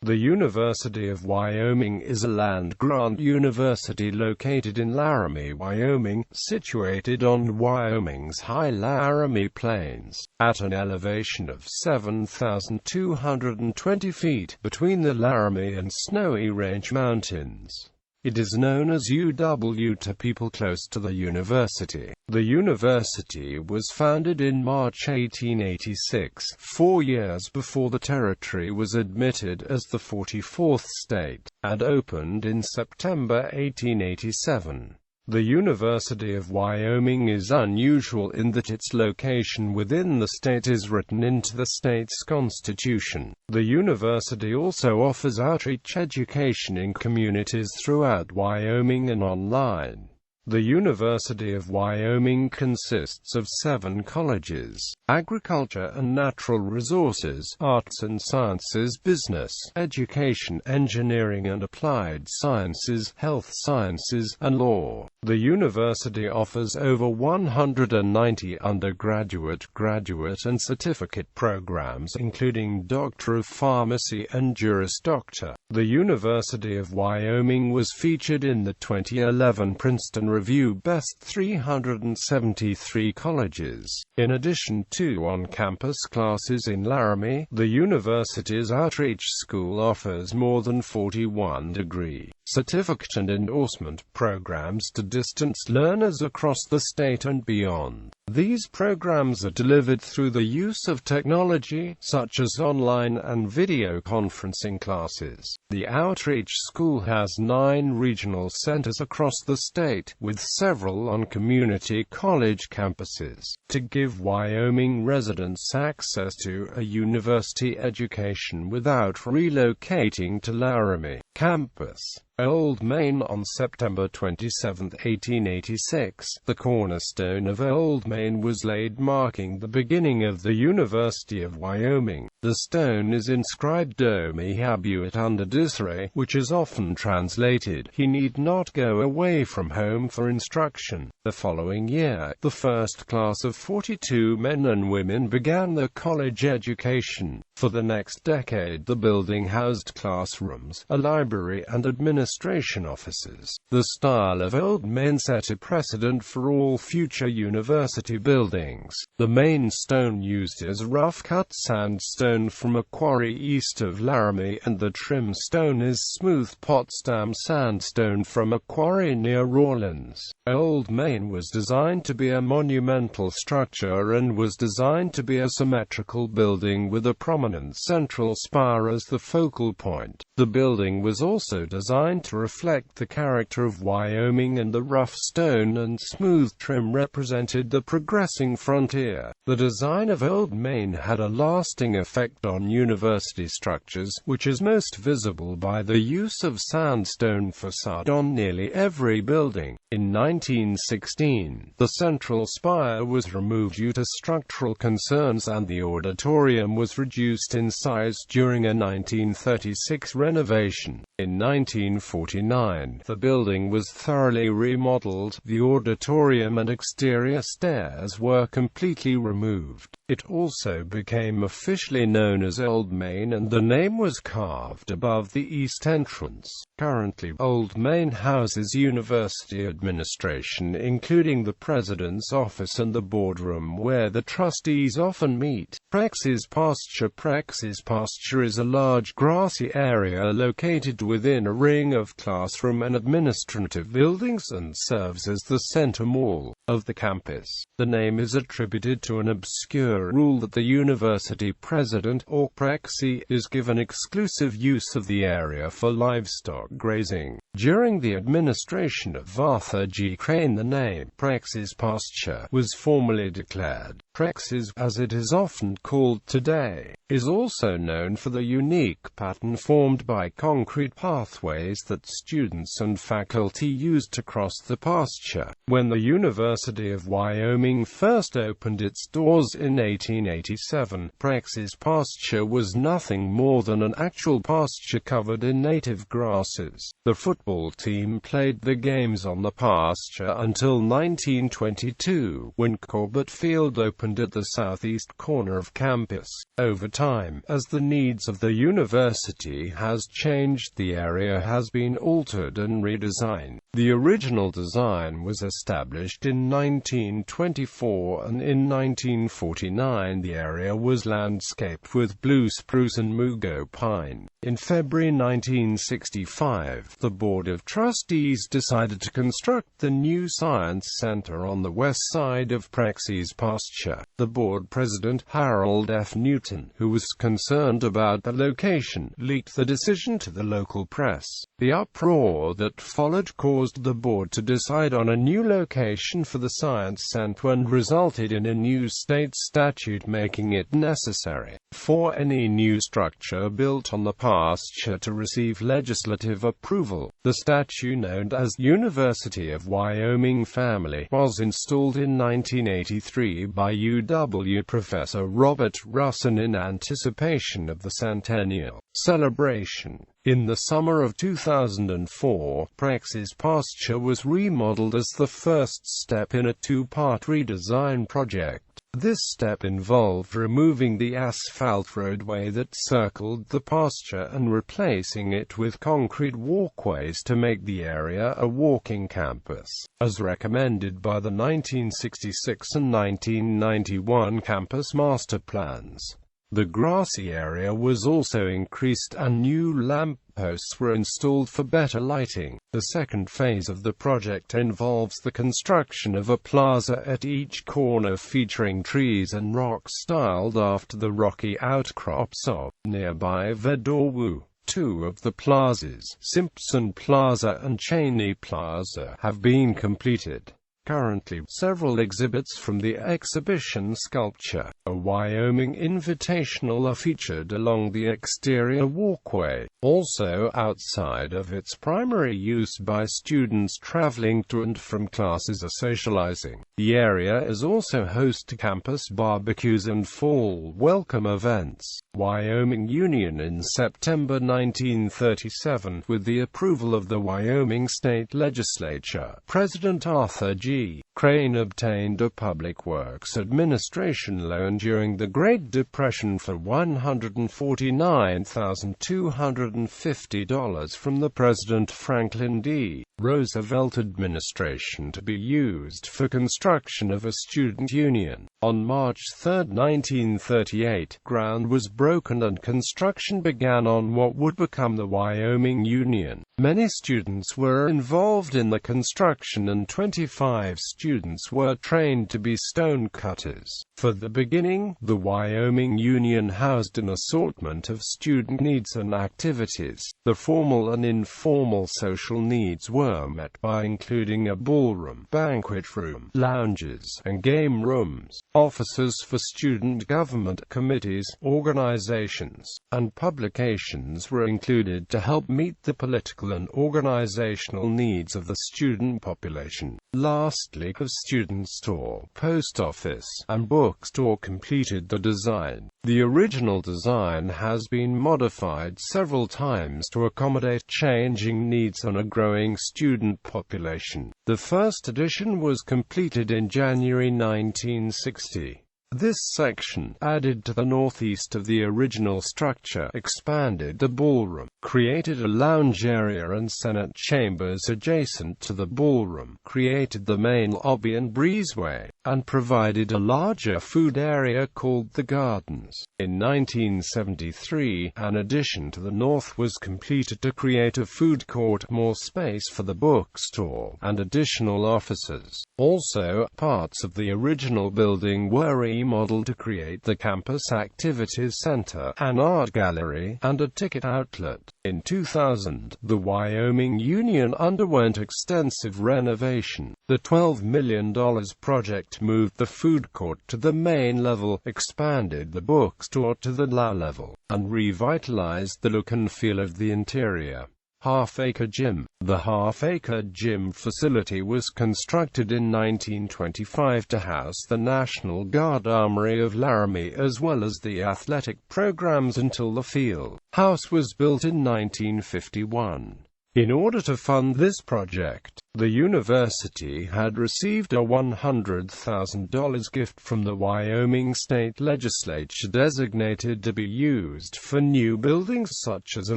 The University of Wyoming is a land-grant university located in Laramie, Wyoming, situated on Wyoming's high Laramie Plains, at an elevation of 7,220 feet, between the Laramie and Snowy Range mountains. It is known as UW to people close to the university. The university was founded in March 1886, 4 years before the territory was admitted as the 44th state, and opened in September 1887. The University of Wyoming is unusual in that its location within the state is written into the state's constitution. The university also offers outreach education in communities throughout Wyoming and online. The University of Wyoming consists of 7 colleges: agriculture and natural resources, arts and sciences, business, education, engineering and applied sciences, health sciences, and law. The university offers over 190 undergraduate, graduate, and certificate programs, including Doctor of Pharmacy and Juris Doctor. The University of Wyoming was featured in the 2011 Princeton Review Best 373 Colleges. In addition to on-campus classes in Laramie, the university's outreach school offers more than 41 degree, certificate and endorsement programs to distance learners across the state and beyond. These programs are delivered through the use of technology, such as online and video conferencing classes. The outreach school has 9 regional centers across the state, with several on community college campuses, to give Wyoming residents access to a university education without relocating to Laramie campus. Old Main. On September 27, 1886, the cornerstone of Old Main was laid, marking the beginning of the University of Wyoming. The stone is inscribed "Domi habuit under Disrae," which is often translated, "He need not go away from home for instruction." The following year, the first class of 42 men and women began their college education. For the next decade, the building housed classrooms, a library, and administration offices. The style of Old Main set a precedent for all future university buildings. The main stone used is rough-cut sandstone from a quarry east of Laramie, and the trim stone is smooth Potsdam sandstone from a quarry near Rawlins. Old Main was designed to be a monumental structure and was designed to be a symmetrical building with a prominent central spire as the focal point. The building was also designed to reflect the character of Wyoming, and the rough stone and smooth trim represented the progressing frontier. The design of Old Main had a lasting effect on university structures, which is most visible by the use of sandstone facade on nearly every building. In 1916, the central spire was removed due to structural concerns, and the auditorium was reduced in size during a 1936 renovation. In 1949, the building was thoroughly remodeled. The auditorium and exterior stairs were completely removed. It also became officially known as Old Main, and the name was carved above the east entrance. Currently, Old Main houses university administration, including the president's office and the boardroom where the trustees often meet. Prex's Pasture. Prex's Pasture is a large grassy area located within a ring of classroom and administrative buildings and serves as the center mall of the campus. The name is attributed to an obscure rule that the university president, or prexy, is given exclusive use of the area for livestock grazing. During the administration of Arthur G. Crane, the name Prex's Pasture was formally declared. Prex's, as it is often called today, is also known for the unique pattern formed by concrete pathways that students and faculty used to cross the pasture. When the University of Wyoming first opened its doors in 1887, Prex's Pasture was nothing more than an actual pasture covered in native grasses. The football team played the games on the pasture until 1922, when Corbett Field opened opened at the southeast corner of campus. Over time, as the needs of the university has changed, the area has been altered and redesigned. The original design was established in 1924, and in 1949 the area was landscaped with blue spruce and mugo pine. In February 1965, the Board of Trustees decided to construct the new Science Center on the west side of Prexy's pasture. The board president, Harold F. Newton, who was concerned about the location, leaked the decision to the local press. The uproar that followed caused the board to decide on a new location for the Science Center and resulted in a new state statute making it necessary for any new structure built on the pasture to receive legislative approval. The statue, known as University of Wyoming Family, was installed in 1983 by UW professor Robert Russin in anticipation of the centennial celebration. In the summer of 2004, Prexy's pasture was remodeled as the first step in a two-part redesign project. This step involved removing the asphalt roadway that circled the pasture and replacing it with concrete walkways to make the area a walking campus, as recommended by the 1966 and 1991 campus master plans. The grassy area was also increased and new lampposts were installed for better lighting. The second phase of the project involves the construction of a plaza at each corner featuring trees and rocks styled after the rocky outcrops of nearby Vedorwu. Two of the plazas, Simpson Plaza and Cheney Plaza, have been completed. Currently, several exhibits from the exhibition Sculpture, a Wyoming Invitational, are featured along the exterior walkway, also outside of its primary use by students traveling to and from classes or socializing. The area is also host to campus barbecues and fall welcome events. Wyoming Union. In September 1937, with the approval of the Wyoming State Legislature, President Arthur G. Crane obtained a Public Works Administration loan during the Great Depression for $149,250 from the President Franklin D. Roosevelt administration to be used for construction of a student union. On March 3, 1938, ground was broken and construction began on what would become the Wyoming Union. Many students were involved in the construction and 25 students were trained to be stone cutters. For the beginning, the Wyoming Union housed an assortment of student needs and activities. The formal and informal social needs were met by including a ballroom, banquet room, lounges, and game rooms. Offices for student government, committees, organizations, and publications were included to help meet the political and organizational needs of the student population. Lastly, a student store, post office, and bookstore completed the design. The original design has been modified several times to accommodate changing needs and a growing student population. The first edition was completed in January 1960. This section, added to the northeast of the original structure, expanded the ballroom, created a lounge area and Senate chambers adjacent to the ballroom, created the main lobby and breezeway, and provided a larger food area called the Gardens. In 1973, an addition to the north was completed to create a food court, more space for the bookstore, and additional offices. Also, parts of the original building were remodeled to create the Campus Activities Center, an art gallery, and a ticket outlet. In 2000, the Wyoming Union underwent extensive renovation. The $12 million project moved the food court to the main level, expanded the bookstore to the lower level, and revitalized the look and feel of the interior. Half-acre gym. The half-acre gym facility was constructed in 1925 to house the National Guard Armory of Laramie as well as the athletic programs until the field house was built in 1951. In order to fund this project, the university had received a $100,000 gift from the Wyoming state legislature designated to be used for new buildings such as a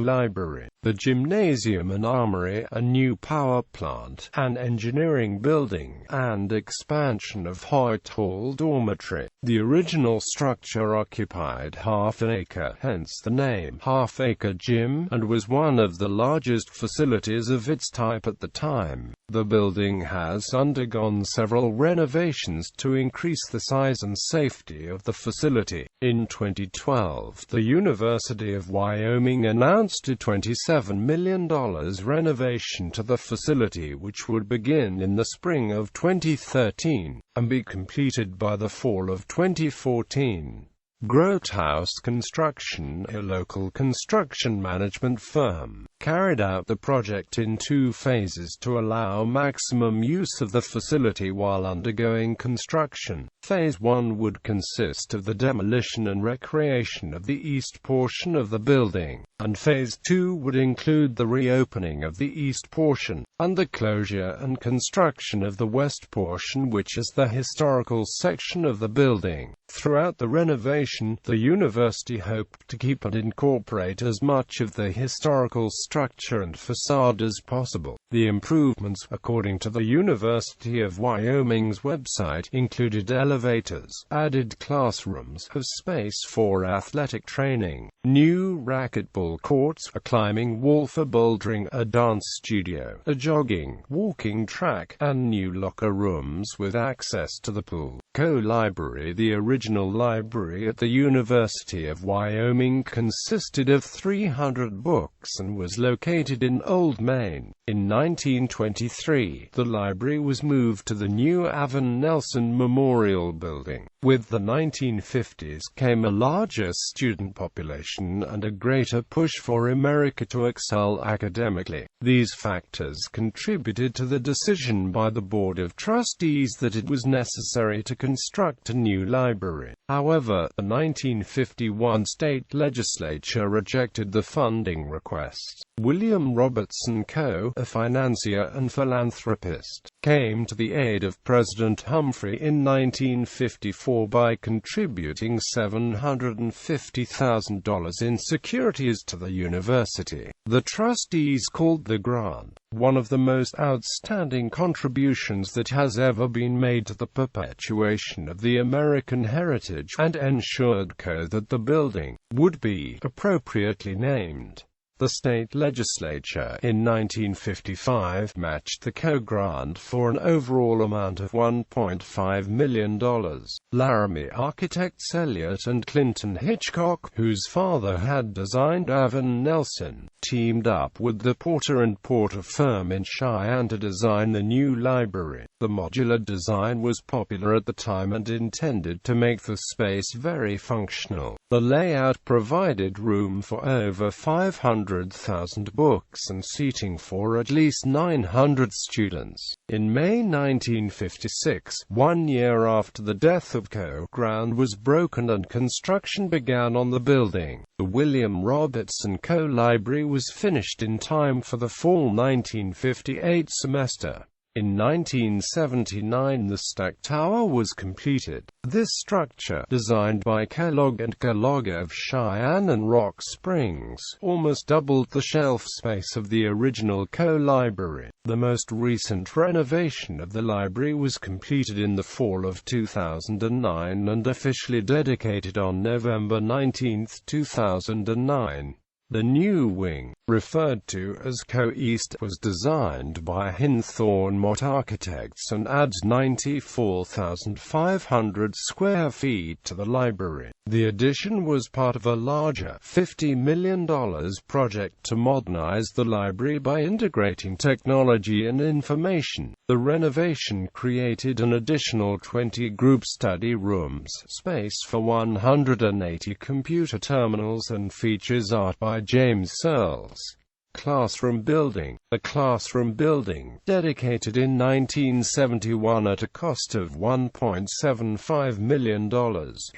library, the gymnasium, an armory, a new power plant, an engineering building, and expansion of Hoyt Hall Dormitory. The original structure occupied half an acre, hence the name Half Acre Gym, and was one of the largest facilities of its type at the time. The building has undergone several renovations to increase the size and safety of the facility. In 2012, the University of Wyoming announced a $27 million renovation to the facility, which would begin in the spring of 2013 and be completed by the fall of 2014. Grothaus Construction, a local construction management firm, carried out the project in 2 phases to allow maximum use of the facility while undergoing construction. Phase 1 would consist of the demolition and recreation of the east portion of the building, and Phase 2 would include the reopening of the east portion, and the closure and construction of the west portion, which is the historical section of the building. Throughout the renovation, the university hoped to keep and incorporate as much of the historical structure and facade as possible. The improvements, according to the University of Wyoming's website, included elevators, added classrooms, of space for athletic training, new racquetball courts, a climbing wall for bouldering, a dance studio, a jogging, walking track, and new locker rooms with access to the pool. Co-library. The original library at the University of Wyoming consisted of 300 books and was located in Old Main. In 1923, the library was moved to the new Avon Nelson Memorial Building. With the 1950s came a larger student population and a greater push for America to excel academically. These factors contributed to the decision by the Board of Trustees that it was necessary to construct a new library. However, the 1951 state legislature rejected the funding request. William Robertson Co., a financier and philanthropist, came to the aid of President Humphrey in 1954 by contributing $750,000 in securities to the university. The trustees called the grant one of the most outstanding contributions that has ever been made to the perpetuation of the American heritage, and ensured that the building would be appropriately named. The state legislature, in 1955, matched the co-grant for an overall amount of $1.5 million. Laramie architects Elliott and Clinton Hitchcock, whose father had designed Avon Nelson, teamed up with the Porter & Porter firm in Cheyenne to design the new library. The modular design was popular at the time and intended to make the space very functional. The layout provided room for over 500,000 books and seating for at least 900 students. In May 1956, 1 year after the death of Co., ground was broken and construction began on the building. The William Robertson Co. Library was finished in time for the fall 1958 semester. In 1979 the Stack Tower was completed. This structure, designed by Kellogg and Kellogg of Cheyenne and Rock Springs, almost doubled the shelf space of the original Co-library. The most recent renovation of the library was completed in the fall of 2009 and officially dedicated on November 19, 2009. The new wing, referred to as Co-East, was designed by Hinthorn Mott Architects and adds 94,500 square feet to the library. The addition was part of a larger $50 million project to modernize the library by integrating technology and information. The renovation created an additional 20 group study rooms, space for 180 computer terminals, and features art by James Searles. Classroom building. The classroom building, dedicated in 1971 at a cost of $1.75 million,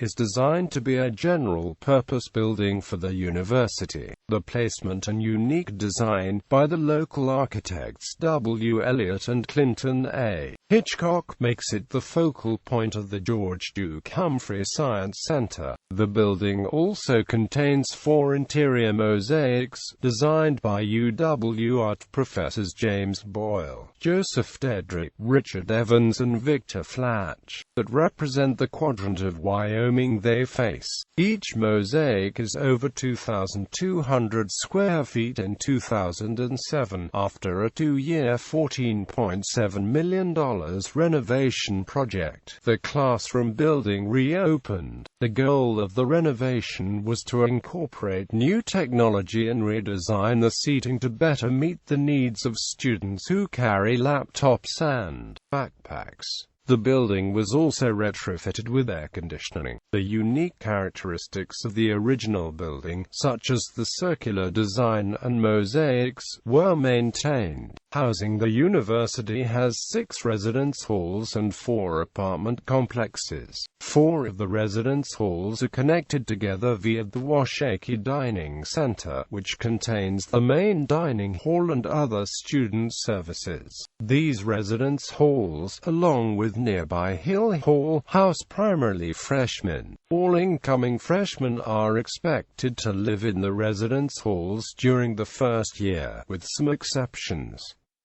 is designed to be a general-purpose building for the university. The placement and unique design, by the local architects W. Elliott and Clinton A. Hitchcock, makes it the focal point of the George Duke Humphrey Science Center. The building also contains 4 interior mosaics, designed by UW art professors James Boyle, Joseph Dedrick, Richard Evans and Victor Flatch, that represent the quadrant of Wyoming they face. Each mosaic is over 2,200 square feet in 2007, after a 2-year $14.7 million renovation project. The classroom building reopened. The goal of the renovation was to incorporate new technology and redesign the seating to better meet the needs of students who carry laptops and backpacks. The building was also retrofitted with air conditioning. The unique characteristics of the original building, such as the circular design and mosaics, were maintained. Housing. The university has 6 residence halls and 4 apartment complexes. 4 of the residence halls are connected together via the Washakie Dining Center, which contains the main dining hall and other student services. These residence halls, along with nearby Hill Hall, house primarily freshmen. All incoming freshmen are expected to live in the residence halls during the first year, with some exceptions.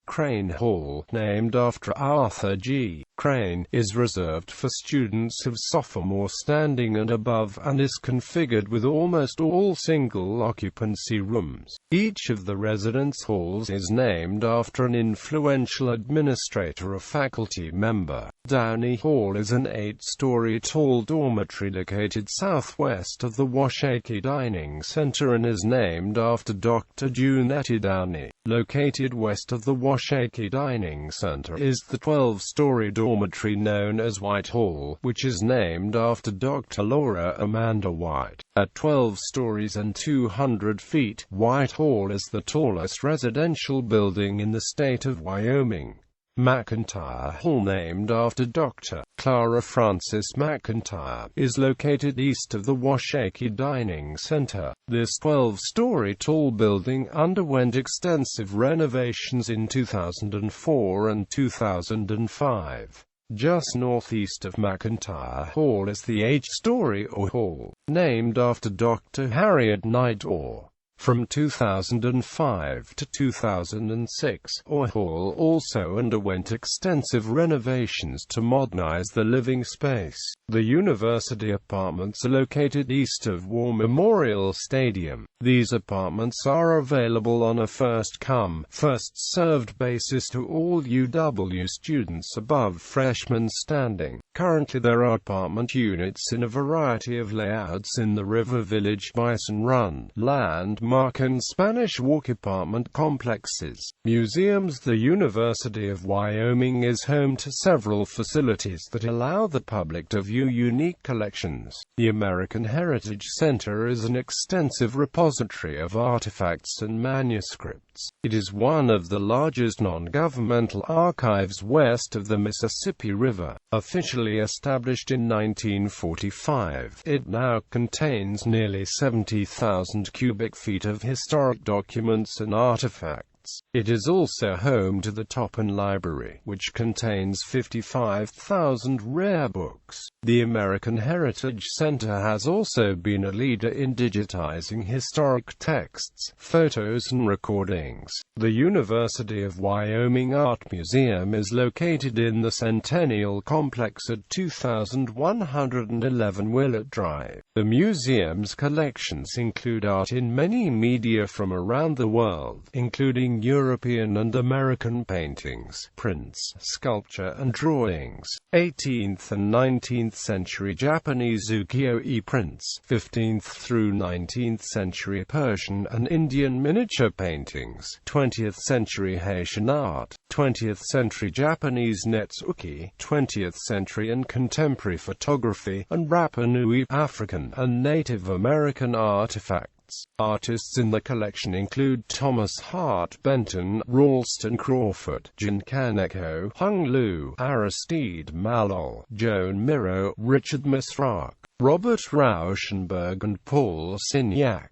Crane Hall, named after Arthur G. Crane, is reserved for students of sophomore standing and above, and is configured with almost all single-occupancy rooms. Each of the residence halls is named after an influential administrator or faculty member. Downey Hall is an 8-story tall dormitory located southwest of the Washakie Dining Center and is named after Dr. Junette Downey. Located west of the Washakie Dining Center is the 12-story dormitory known as White Hall, which is named after Dr. Laura Amanda White. At 12 stories and 200 feet, White Hall is the tallest residential building in the state of Wyoming. McIntyre Hall, named after Dr. Clara Frances McIntyre, is located east of the Washakie Dining Center. This 12-story tall building underwent extensive renovations in 2004 and 2005. Just northeast of McIntyre Hall is the 8-story Orr Hall, named after Dr. Harriet Knight Orr. From 2005 to 2006, Orr Hall also underwent extensive renovations to modernize the living space. The university apartments are located east of War Memorial Stadium. These apartments are available on a first-come, first-served basis to all UW students above freshman standing. Currently there are apartment units in a variety of layouts in the River Village, Bison Run, Landmark and Spanish Walk apartment complexes. Museums. The University of Wyoming is home to several facilities that allow the public to view unique collections. The American Heritage Center is an extensive repository of artifacts and manuscripts. It is one of the largest non-governmental archives west of the Mississippi River. Officially established in 1945, it now contains nearly 70,000 cubic feet of historic documents and artifacts. It is also home to the Toppin Library, which contains 55,000 rare books. The American Heritage Center has also been a leader in digitizing historic texts, photos and recordings. The University of Wyoming Art Museum is located in the Centennial Complex at 2111 Willett Drive. The museum's collections include art in many media from around the world, including European and American paintings, prints, sculpture and drawings, 18th and 19th century Japanese ukiyo-e prints, 15th through 19th century Persian and Indian miniature paintings, 20th century Haitian art, 20th century Japanese netsuke, 20th century and contemporary photography, and Rapa Nui, African and Native American artifacts. exhibits. Artists in the collection include Thomas Hart Benton, Ralston Crawford, Jean Kaneko, Hung Lu, Aristide Malol, Joan Miro, Richard Misrach, Robert Rauschenberg and Paul Signac.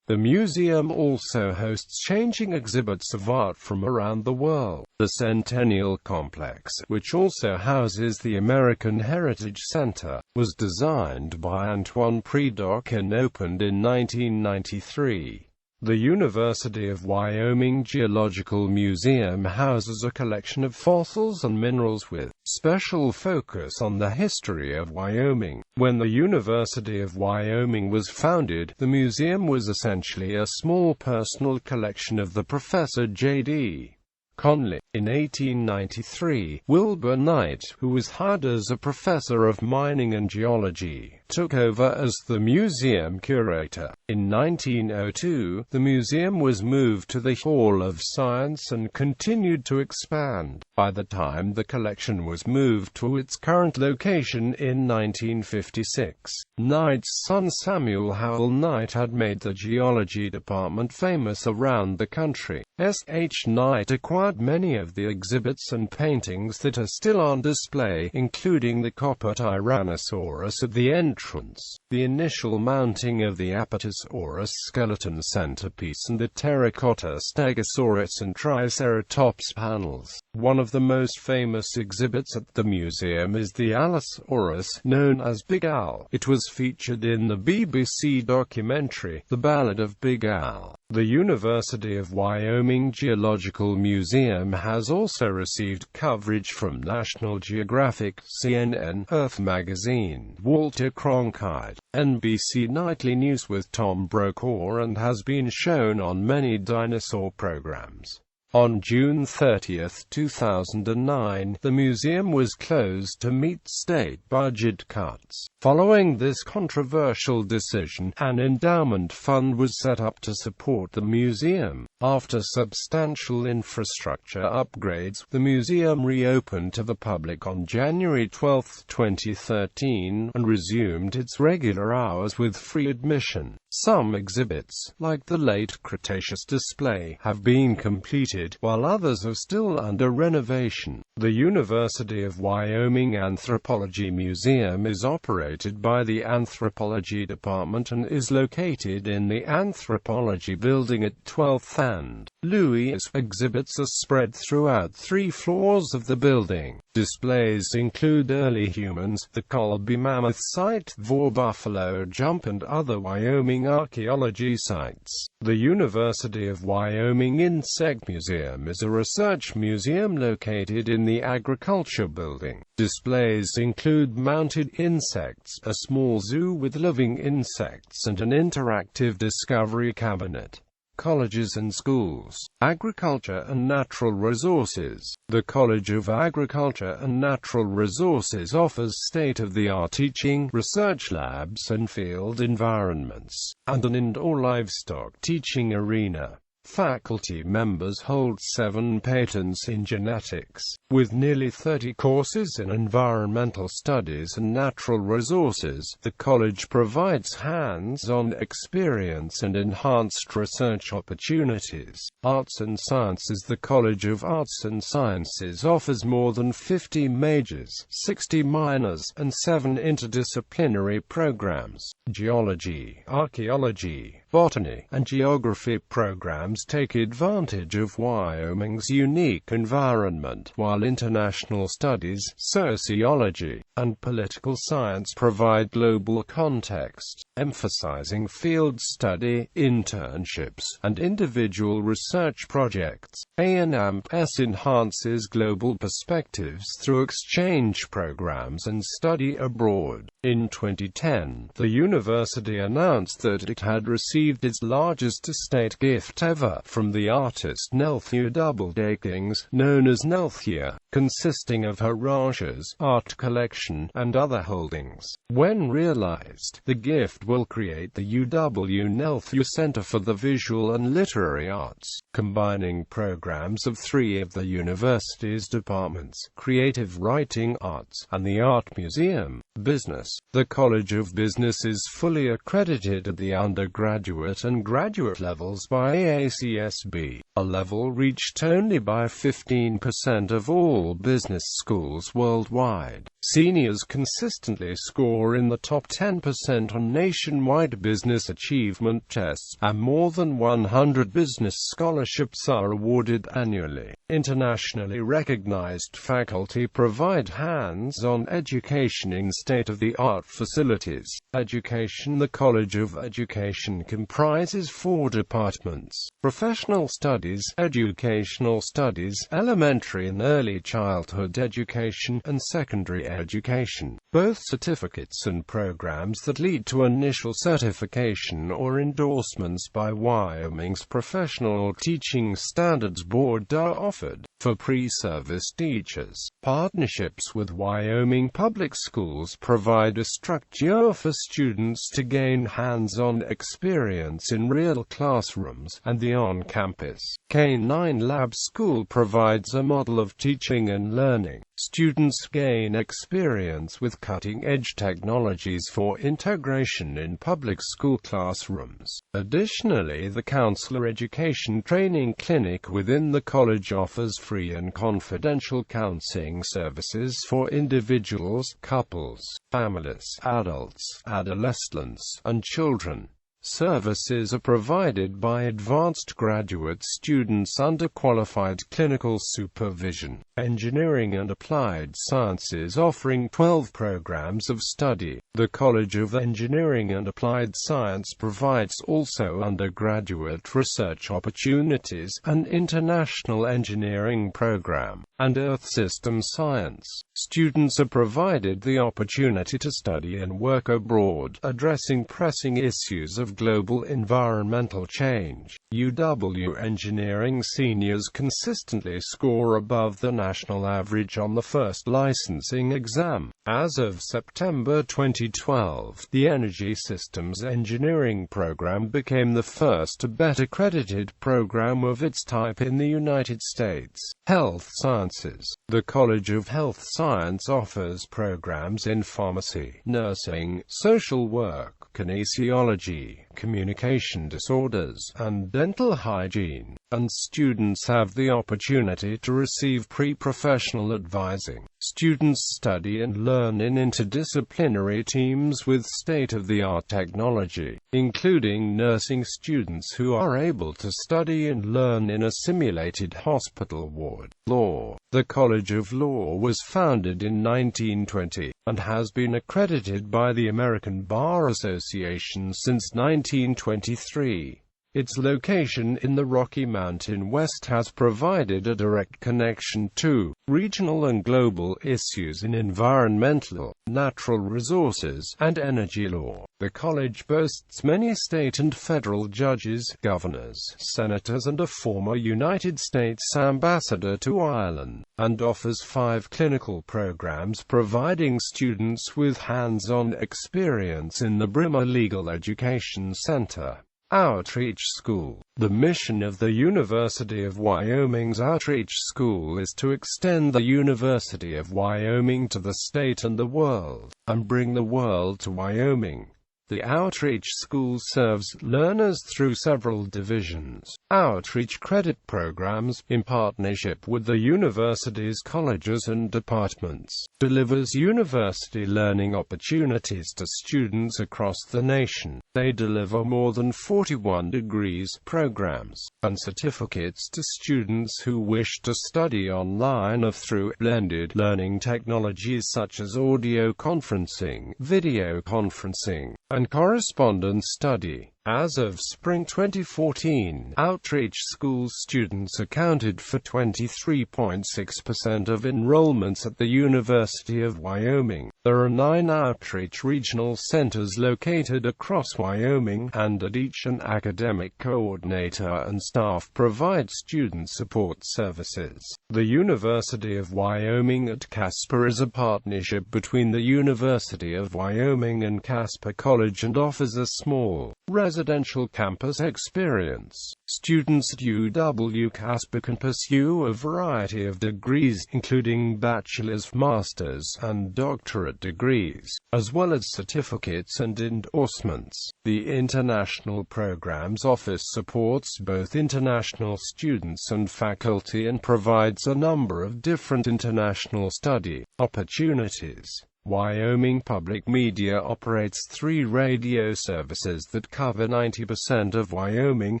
The museum also hosts changing exhibits of art from around the world. The Centennial Complex, which also houses the American Heritage Center, was designed by Antoine Predock and opened in 1993. The University of Wyoming Geological Museum houses a collection of fossils and minerals with special focus on the history of Wyoming. When the University of Wyoming was founded, the museum was essentially a small personal collection of the Professor J.D. Conley. In 1893, Wilbur Knight, who was hired as a professor of mining and geology, took over as the museum curator. In 1902, the museum was moved to the Hall of Science and continued to expand. By the time the collection was moved to its current location in 1956, Knight's son Samuel Howell Knight had made the geology department famous around the country. S.H. Knight acquired many of the exhibits and paintings that are still on display, including the copper Tyrannosaurus at the entrance, the initial mounting of the Apatosaurus skeleton centerpiece, and the terracotta Stegosaurus and Triceratops panels. One of the most famous exhibits at the museum is the Allosaurus, known as Big Al. It was featured in the BBC documentary, The Ballad of Big Al. The University of Wyoming Geological Museum has also received coverage from National Geographic, CNN, Earth Magazine, Walter Cronkite, NBC Nightly News with Tom Brokaw, and has been shown on many dinosaur programs. On June 30, 2009, the museum was closed to meet state budget cuts. Following this controversial decision, an endowment fund was set up to support the museum. After substantial infrastructure upgrades, the museum reopened to the public on January 12, 2013, and resumed its regular hours with free admission. Some exhibits, like the Late Cretaceous display, have been completed, while others are still under renovation. The University of Wyoming Anthropology Museum is operated by the Anthropology Department and is located in the Anthropology Building at 12th and Louis. Exhibits are spread throughout 3 floors of the building. Displays include early humans, the Colby Mammoth Site, Vor Buffalo Jump, and other Wyoming archaeology sites. The University of Wyoming Insect Museum is a research museum located in the Agriculture Building. Displays include mounted insects, a small zoo with living insects, and an interactive discovery cabinet. Colleges and schools. Agriculture and Natural Resources. The College of Agriculture and Natural Resources offers state-of-the-art teaching, research labs and field environments, and an indoor livestock teaching arena. Faculty members hold 7 patents in genetics, with nearly 30 courses in environmental studies and natural resources. The college provides hands-on experience and enhanced research opportunities. Arts and Sciences. The College of Arts and Sciences offers more than 50 majors, 60 minors, and 7 interdisciplinary programs. Geology, archaeology, botany, and geography programs take advantage of Wyoming's unique environment, while international studies, sociology, and political science provide global context, emphasizing field study, internships, and individual research projects. A&S enhances global perspectives through exchange programs and study abroad. In 2010, the university announced that it had received its largest estate gift ever, cover from the artist Nelthea Doubledakings, known as Nelthea, consisting of her Rajas art collection and other holdings. When realized, the gift will create the UW Nelthea Center for the Visual and Literary Arts, combining programs of three of the university's departments: creative writing arts, and the Art Museum. Business. The College of Business is fully accredited at the undergraduate and graduate levels by AACSB, a level reached only by 15% of all business schools worldwide. Seniors consistently score in the top 10% on nationwide business achievement tests, and more than 100 business scholarships are awarded annually. Internationally recognized faculty provide hands-on education in state-of-the-art facilities. Education. The College of Education comprises 4 departments: Professional Studies, Educational Studies, Elementary and Early Childhood Education, and Secondary Education. Both certificates and programs that lead to initial certification or endorsements by Wyoming's Professional Teaching Standards Board are offered. For pre-service teachers, partnerships with Wyoming Public Schools provide a structure for students to gain hands-on experience in real classrooms and the on-campus. K9 Lab School provides a model of teaching and learning. Students gain experience with cutting-edge technologies for integration in public school classrooms. Additionally, the Counselor Education Training Clinic within the college offers free and confidential counseling services for individuals, couples, families, adults, adolescents, and children. Services are provided by advanced graduate students under qualified clinical supervision. Engineering and Applied Sciences offering 12 programs of study. The College of Engineering and Applied Science provides also undergraduate research opportunities, an international engineering program, and Earth System Science. Students are provided the opportunity to study and work abroad, addressing pressing issues of global environmental change. UW Engineering seniors consistently score above the national average on the first licensing exam. As of September 2012, the Energy Systems Engineering program became the first bet-accredited program of its type in the United States. Health Sciences. The College of Health Science offers programs in pharmacy, nursing, social work, kinesiology, communication disorders, and dental hygiene, and students have the opportunity to receive pre-professional advising. Students study and learn in interdisciplinary teams with state-of-the-art technology, including nursing students who are able to study and learn in a simulated hospital ward. Law. The College of Law was founded in 1920, and has been accredited by the American Bar Association since 1923. Its location in the Rocky Mountain West has provided a direct connection to regional and global issues in environmental, natural resources, and energy law. The college boasts many state and federal judges, governors, senators, and a former United States ambassador to Ireland, and offers 5 clinical programs providing students with hands-on experience in the Brimmer Legal Education Center. Outreach School. The mission of the University of Wyoming's Outreach School is to extend the University of Wyoming to the state and the world, and bring the world to Wyoming. The Outreach School serves learners through several divisions. Outreach credit programs, in partnership with the university's colleges and departments, delivers university learning opportunities to students across the nation. They deliver more than 41 degrees, programs, and certificates to students who wish to study online or through blended learning technologies such as audio conferencing, video conferencing, and correspondence study. As of spring 2014, outreach school students accounted for 23.6% of enrollments at the University of Wyoming. There are 9 outreach regional centers located across Wyoming, and at each an academic coordinator and staff provide student support services. The University of Wyoming at Casper is a partnership between the University of Wyoming and Casper College and offers a small, residential campus experience. Students at UW-Casper can pursue a variety of degrees, including bachelor's, master's, and doctorate degrees, as well as certificates and endorsements. The International Programs Office supports both international students and faculty and provides a number of different international study opportunities. Wyoming Public Media operates 3 radio services that cover 90% of Wyoming,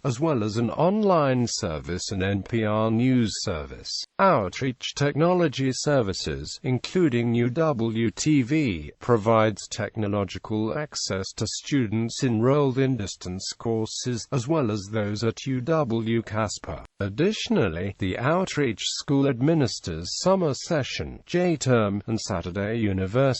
as well as an online service and NPR news service. Outreach Technology Services, including UW-TV, provides technological access to students enrolled in distance courses, as well as those at UW-Casper. Additionally, the outreach school administers summer session, J-term, and Saturday university